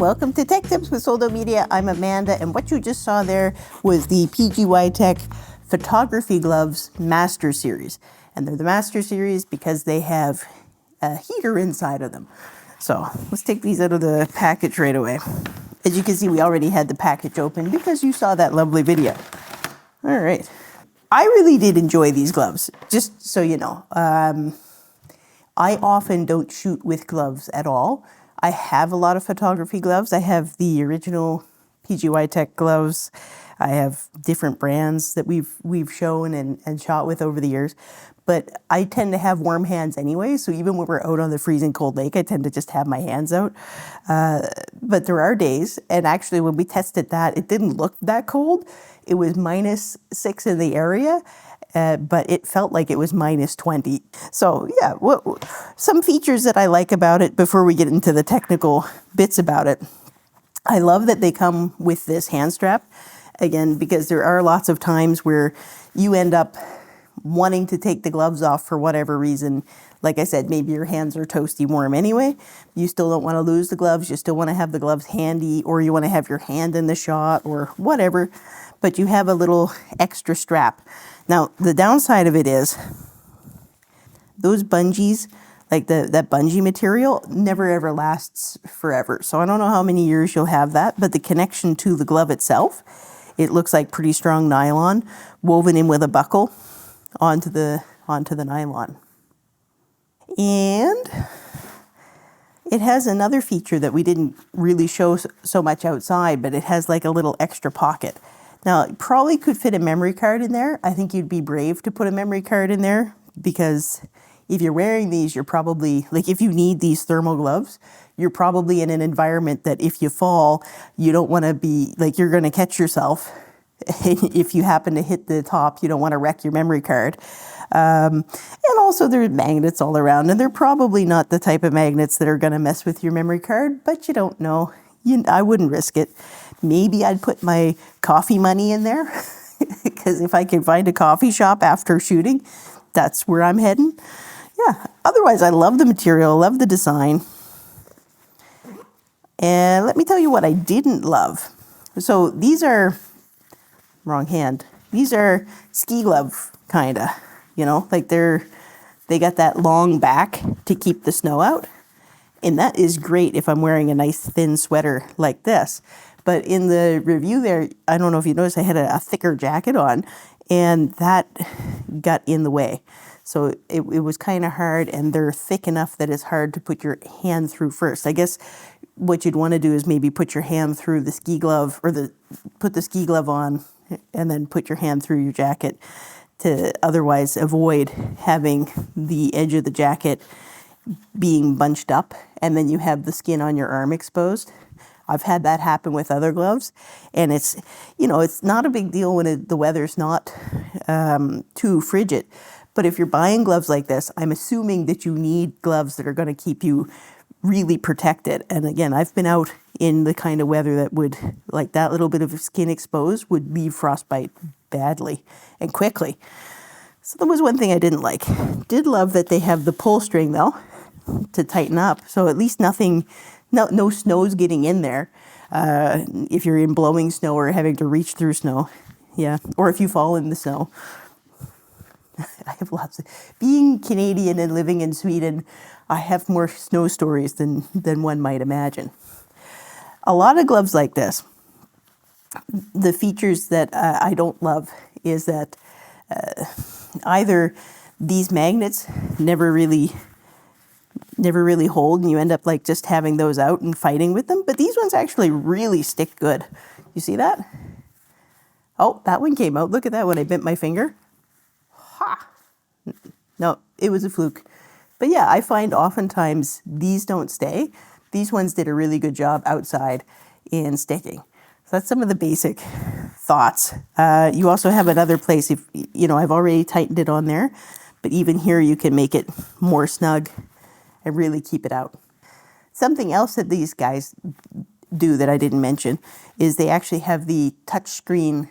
welcome to Tech Tips with Soldo Media. I'm Amanda, and what you just saw there was the Pgytech Photography Gloves Master Series. And they're the Master Series because they have a heater inside of them. So let's take these out of the package right away. As you can see, we already had the package open because you saw that lovely video. All right. I really did enjoy these gloves, just so you know. I often don't shoot with gloves at all. I have a lot of photography gloves. I have the original Pgytech gloves. I have different brands that we've shown and shot with over the years. But I tend to have warm hands anyway, so even when we're out on the freezing cold lake, I tend to just have my hands out. But there are days, and actually when we tested that, it didn't look that cold. It was -6 in the area. But it felt like it was -20. So yeah, some features that I like about it before we get into the technical bits about it. I love that they come with this hand strap, again, because there are lots of times where you end up wanting to take the gloves off for whatever reason. Like I said, maybe your hands are toasty warm anyway. You still don't want to lose the gloves. You still want to have the gloves handy, or you want to have your hand in the shot or whatever, but you have a little extra strap. Now, the downside of it is those bungees, like that bungee material, never ever lasts forever. So I don't know how many years you'll have that, but the connection to the glove itself, it looks like pretty strong nylon woven in with a buckle onto the nylon. And it has another feature that we didn't really show so much outside, but it has like a little extra pocket. Now, it probably could fit a memory card in there. I think you'd be brave to put a memory card in there, because if you're wearing these, you're probably, like, if you need these thermal gloves, you're probably in an environment that if you fall, you don't want to be, like, you're going to catch yourself. If you happen to hit the top, you don't want to wreck your memory card. And also there's magnets all around, and they're probably not the type of magnets that are going to mess with your memory card, but you don't know. I wouldn't risk it. Maybe I'd put my coffee money in there, because if I can find a coffee shop after shooting, that's where I'm heading. Yeah, otherwise I love the material, love the design. And let me tell you what I didn't love. So these are, wrong hand, these are ski glove kinda, you know, like they got that long back to keep the snow out. And that is great if I'm wearing a nice thin sweater like this. But in the review there, I don't know if you noticed, I had a thicker jacket on, and that got in the way. So it was kind of hard, and they're thick enough that it's hard to put your hand through first. I guess what you'd want to do is maybe put your hand through the ski glove, or put the ski glove on and then put your hand through your jacket, to otherwise avoid having the edge of the jacket being bunched up and then you have the skin on your arm exposed. I've had that happen with other gloves, and it's, you know, it's not a big deal when the weather's not too frigid. But if you're buying gloves like this, I'm assuming that you need gloves that are going to keep you really protected. And again, I've been out in the kind of weather that would, like, that little bit of skin exposed would leave frostbite badly and quickly. So that was one thing I didn't like. Did love that they have the pull string though to tighten up, so at least no snow's getting in there. If you're in blowing snow or having to reach through snow, yeah, or if you fall in the snow. I have lots of, being Canadian and living in Sweden, I have more snow stories than one might imagine. A lot of gloves like this, the features that I don't love is that either these magnets never really hold, and you end up like just having those out and fighting with them. But these ones actually really stick good. You see that? Oh, that one came out. Look at that when I bent my finger. Ha! No, it was a fluke. But yeah, I find oftentimes these don't stay. These ones did a really good job outside in sticking. So that's some of the basic thoughts. You also have another place, if you know, I've already tightened it on there, but even here you can make it more snug and really keep it out. Something else that these guys do that I didn't mention is they actually have the touch screen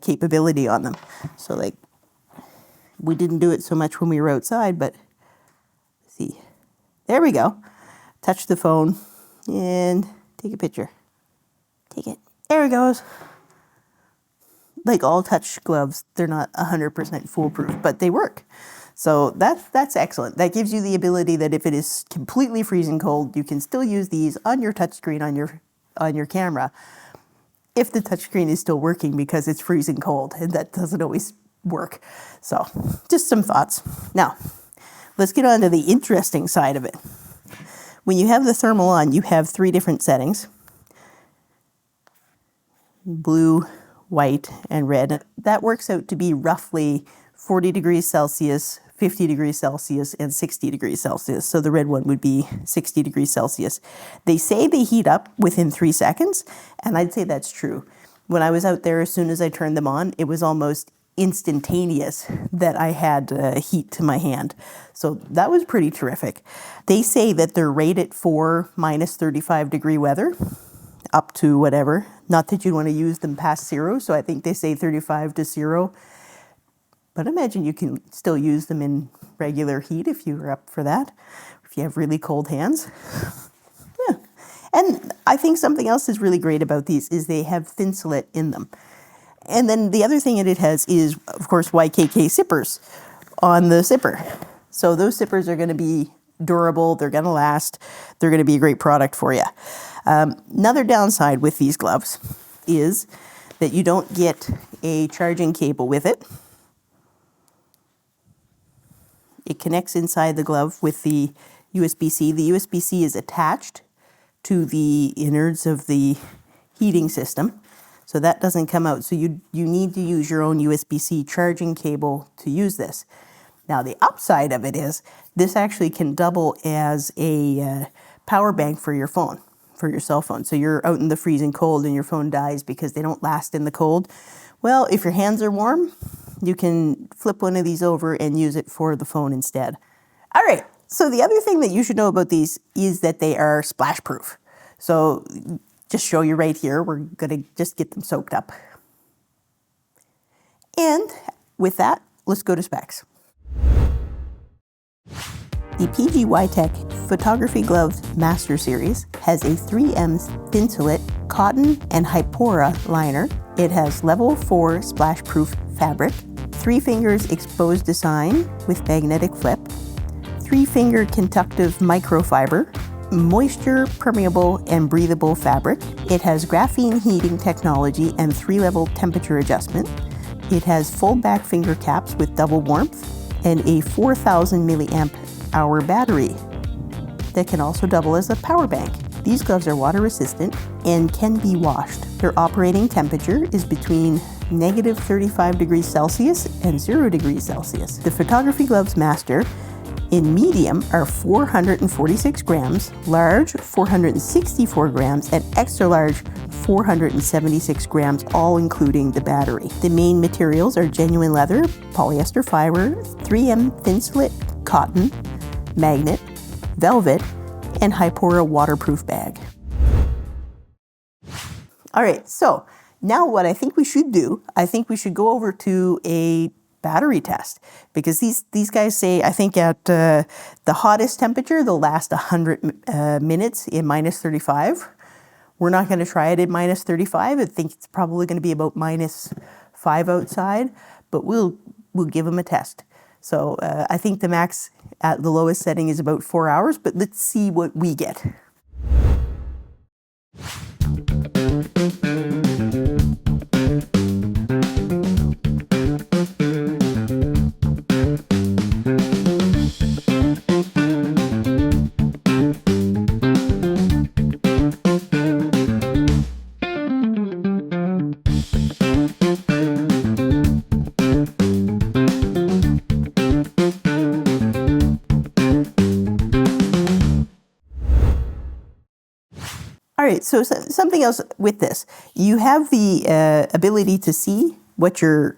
capability on them. So like, we didn't do it so much when we were outside, but see, there we go. Touch the phone and Take a picture. Take it. There it goes. Like all touch gloves, they're not 100% foolproof, but they work. So that's excellent. That gives you the ability that if it is completely freezing cold, you can still use these on your touchscreen on your camera if the touchscreen is still working because it's freezing cold, and that doesn't always work. So just some thoughts. Now, let's get on to the interesting side of it. When you have the thermal on, you have 3 different settings: blue, white, and red. That works out to be roughly 40 degrees Celsius, 50 degrees Celsius, and 60 degrees Celsius. So the red one would be 60 degrees Celsius. They say they heat up within 3 seconds, and I'd say that's true. When I was out there, as soon as I turned them on, it was almost instantaneous that I had heat to my hand. So that was pretty terrific. They say that they're rated for minus 35 degree weather, up to whatever. Not that you want to use them past 0, so I think they say 35 to 0. But imagine you can still use them in regular heat if you're up for that, if you have really cold hands. Yeah. And I think something else is really great about these is they have Thinsulate in them. And then the other thing that it has is, of course, YKK zippers on the zipper. So those zippers are going to be durable, they're going to last, they're going to be a great product for you. Another downside with these gloves is that you don't get a charging cable with it. It connects inside the glove with the USB-C. The USB-C is attached to the innards of the heating system, so that doesn't come out. So you need to use your own USB-C charging cable to use this. Now the upside of it is this actually can double as a power bank for your phone, for your cell phone. So you're out in the freezing cold and your phone dies because they don't last in the cold. Well, if your hands are warm, you can flip one of these over and use it for the phone instead. All right, so the other thing that you should know about these is that they are splash proof. So just show you right here, we're gonna just get them soaked up. And with that, let's go to specs. The Pgytech Photography Gloves Master Series has a 3M Thinsulate cotton and Hypora liner. It has level 4 splash-proof fabric, 3 fingers exposed design with magnetic flip, 3-finger conductive microfiber, moisture permeable and breathable fabric. It has graphene heating technology and 3-level temperature adjustment. It has full back finger caps with double warmth and a 4,000 milliamp hour battery that can also double as a power bank. These gloves are water resistant and can be washed. Their operating temperature is between negative 35 degrees Celsius and 0 degrees Celsius. The Photography Gloves Master in medium are 446 grams, large 464 grams, and extra large 476 grams, all including the battery. The main materials are genuine leather, polyester fiber, 3M Thinsulate cotton, magnet, velvet, and Hypora waterproof bag. All right, so now what I think we should do, I think we should go over to a battery test, because these guys say, I think at the hottest temperature, they'll last 100 minutes in minus 35. We're not going to try it at minus 35. I think it's probably going to be about minus 5 outside, but we'll give them a test. So I think the max at the lowest setting is about 4 hours, but let's see what we get. All right, so something else with this. You have the ability to see what your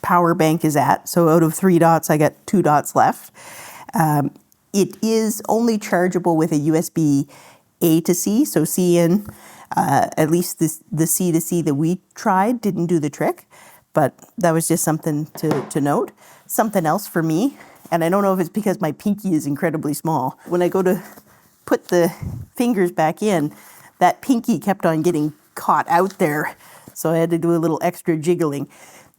power bank is at. So out of 3 dots, I got 2 dots left. It is only chargeable with a USB A to C, so C in. At least the C to C that we tried didn't do the trick, but that was just something to note. Something else for me, and I don't know if it's because my pinky is incredibly small. When I go to put the fingers back in, that pinky kept on getting caught out there. So I had to do a little extra jiggling.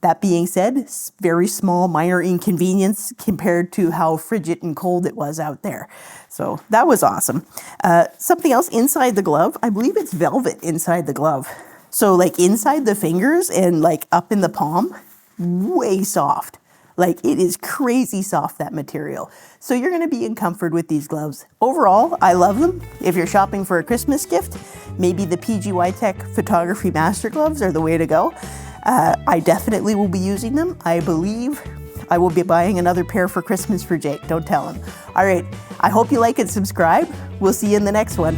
That being said, very small, minor inconvenience compared to how frigid and cold it was out there. So that was awesome. Something else inside the glove, I believe it's velvet inside the glove. So like inside the fingers and like up in the palm, way soft. Like it is crazy soft, that material. So you're gonna be in comfort with these gloves. Overall, I love them. If you're shopping for a Christmas gift, maybe the Pgytech Photography Master Gloves are the way to go. I definitely will be using them. I believe I will be buying another pair for Christmas for Jake. Don't tell him. All right, I hope you like and subscribe. We'll see you in the next one.